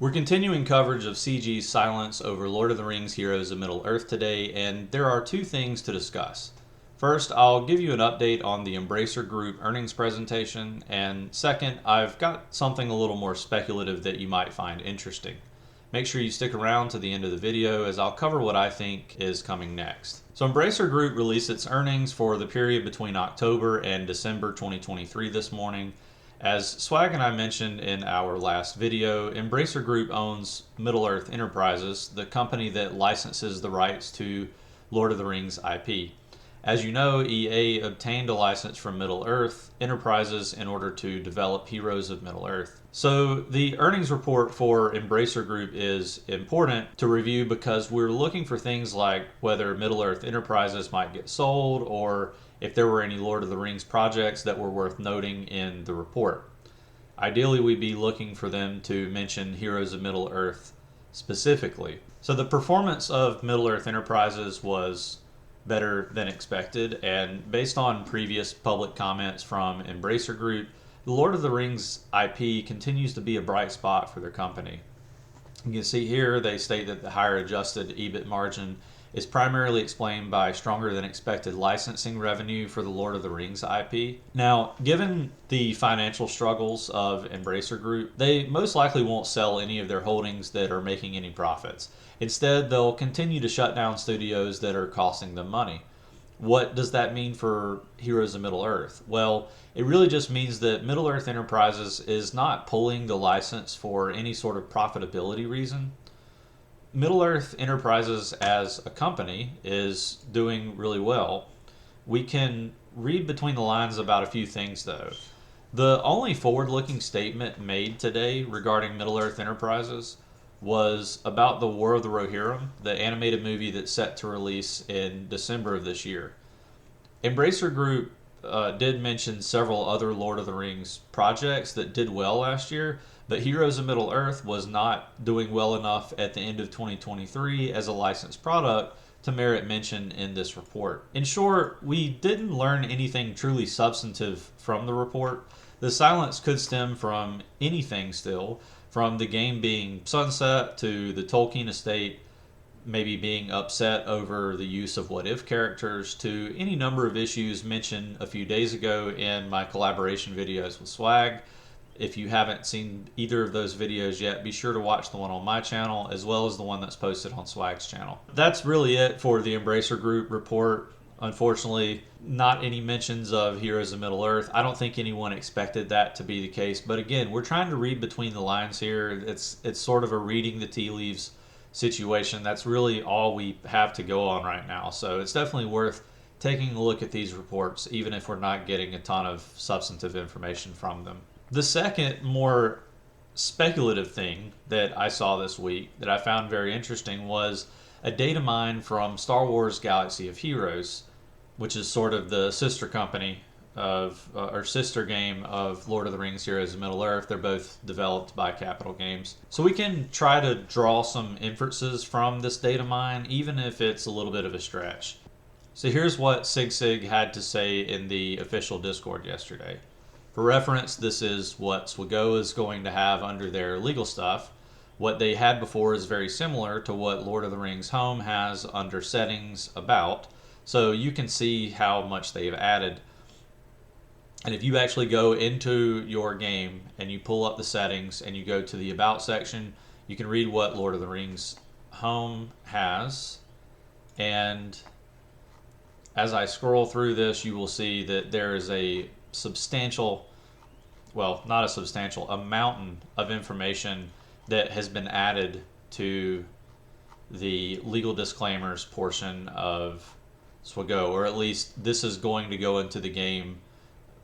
We're continuing coverage of CG's silence over Lord of the Rings Heroes of Middle-earth today, and there are two things to discuss. First, I'll give you an update on the Embracer Group earnings presentation, and second, I've got something a little more speculative that you might find interesting. Make sure you stick around to the end of the video as I'll cover what I think is coming next. So Embracer Group released its earnings for the period between October and December 2023 this morning. As Swag and I mentioned in our last video, Embracer Group owns Middle-earth Enterprises, the company that licenses the rights to Lord of the Rings IP. As you know, EA obtained a license from Middle-earth Enterprises in order to develop Heroes of Middle-earth. So the earnings report for Embracer Group is important to review because we're looking for things like whether Middle-earth Enterprises might get sold or if there were any Lord of the Rings projects that were worth noting in the report. Ideally, we'd be looking for them to mention Heroes of Middle-earth specifically. So the performance of Middle-earth Enterprises was better than expected, and based on previous public comments from Embracer Group, the Lord of the Rings IP continues to be a bright spot for their company. You can see here they state that the higher adjusted EBIT margin is primarily explained by stronger than expected licensing revenue for the Lord of the Rings IP. Now, given the financial struggles of Embracer Group, they most likely won't sell any of their holdings that are making any profits. Instead, they'll continue to shut down studios that are costing them money. What does that mean for Heroes of Middle-earth? Well, it really just means that Middle-earth Enterprises is not pulling the license for any sort of profitability reason. Middle-earth Enterprises as a company is doing really well. We can read between the lines about a few things though. The only forward-looking statement made today regarding Middle-earth Enterprises was about the War of the Rohirrim, the animated movie that's set to release in December of this year. Embracer Group did mention several other Lord of the Rings projects that did well last year, but Heroes of Middle-earth was not doing well enough at the end of 2023 as a licensed product to merit mention in this report. In short, we didn't learn anything truly substantive from the report. The silence could stem from anything still, from the game being sunset to the Tolkien estate maybe being upset over the use of what-if characters to any number of issues mentioned a few days ago in my collaboration videos with Swag. If you haven't seen either of those videos yet, be sure to watch the one on my channel as well as the one that's posted on Swag's channel. That's really it for the Embracer Group report. Unfortunately, not any mentions of Heroes of Middle-earth. I don't think anyone expected that to be the case. But again, we're trying to read between the lines here. It's sort of a reading the tea leaves situation. That's really all we have to go on right now. So it's definitely worth taking a look at these reports, even if we're not getting a ton of substantive information from them. The second, more speculative thing that I saw this week that I found very interesting was a data mine from Star Wars Galaxy of Heroes, which is sort of the sister company of, or sister game of Lord of the Rings Heroes of Middle-earth. They're both developed by Capital Games. So we can try to draw some inferences from this data mine, even if it's a little bit of a stretch. So here's what SIG had to say in the official Discord yesterday. For reference, this is what SWGOH is going to have under their legal stuff. What they had before is very similar to what Lord of the Rings Home has under settings about. So you can see how much they've added. And if you actually go into your game and you pull up the settings and you go to the About section, you can read what Lord of the Rings Home has. And as I scroll through this, you will see that there is a substantial, well, not a substantial, a mountain of information that has been added to the legal disclaimers portion of SWGOH, or at least this is going to go into the game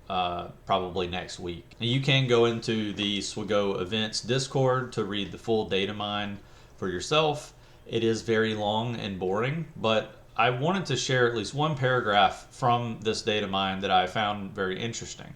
probably next week. And you can go into the SWGOH events Discord to read the full data mine for yourself. It is very long and boring, but I wanted to share at least one paragraph from this data mine that I found very interesting.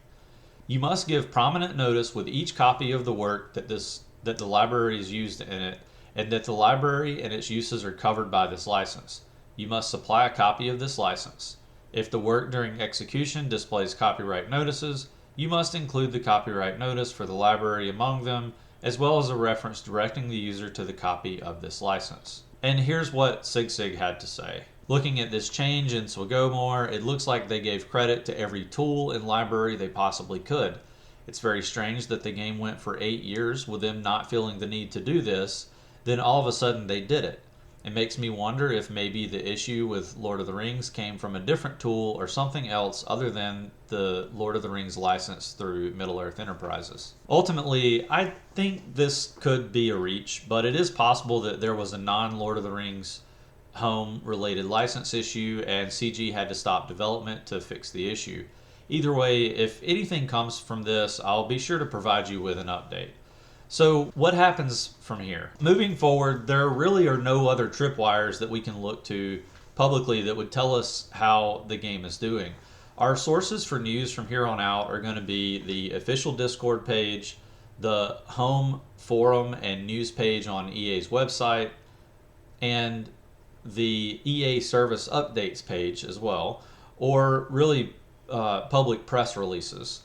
You must give prominent notice with each copy of the work that the library is used in it, and that the library and its uses are covered by this license. You must supply a copy of this license. If the work during execution displays copyright notices, you must include the copyright notice for the library among them, as well as a reference directing the user to the copy of this license. And here's what SIGSIG had to say. Looking at this change in SWGOH, it looks like they gave credit to every tool and library they possibly could. It's very strange that the game went for 8 years with them not feeling the need to do this, then all of a sudden they did it. It makes me wonder if maybe the issue with Lord of the Rings came from a different tool or something else other than the Lord of the Rings license through Middle-earth Enterprises. Ultimately, I think this could be a reach, but it is possible that there was a non-Lord of the Rings home-related license issue and CG had to stop development to fix the issue. Either way, if anything comes from this, I'll be sure to provide you with an update. So what happens from here? Moving forward, there really are no other tripwires that we can look to publicly that would tell us how the game is doing. Our sources for news from here on out are going to be the official Discord page, the home forum and news page on EA's website, and the EA service updates page as well, or really public press releases.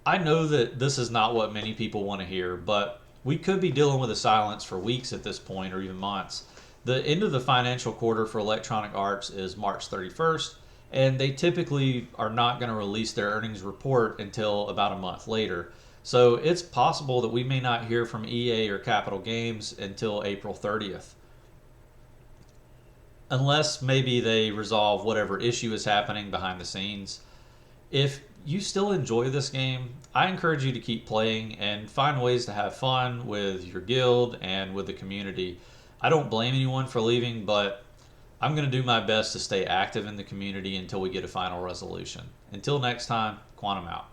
I know that this is not what many people want to hear, but we could be dealing with a silence for weeks at this point, or even months. The end of the financial quarter for Electronic Arts is March 31st, and they typically are not going to release their earnings report until about a month later. So it's possible that we may not hear from EA or Capital Games until April 30th. Unless maybe they resolve whatever issue is happening behind the scenes. If you still enjoy this game, I encourage you to keep playing and find ways to have fun with your guild and with the community. I don't blame anyone for leaving, but I'm going to do my best to stay active in the community until we get a final resolution. Until next time, Quantum out.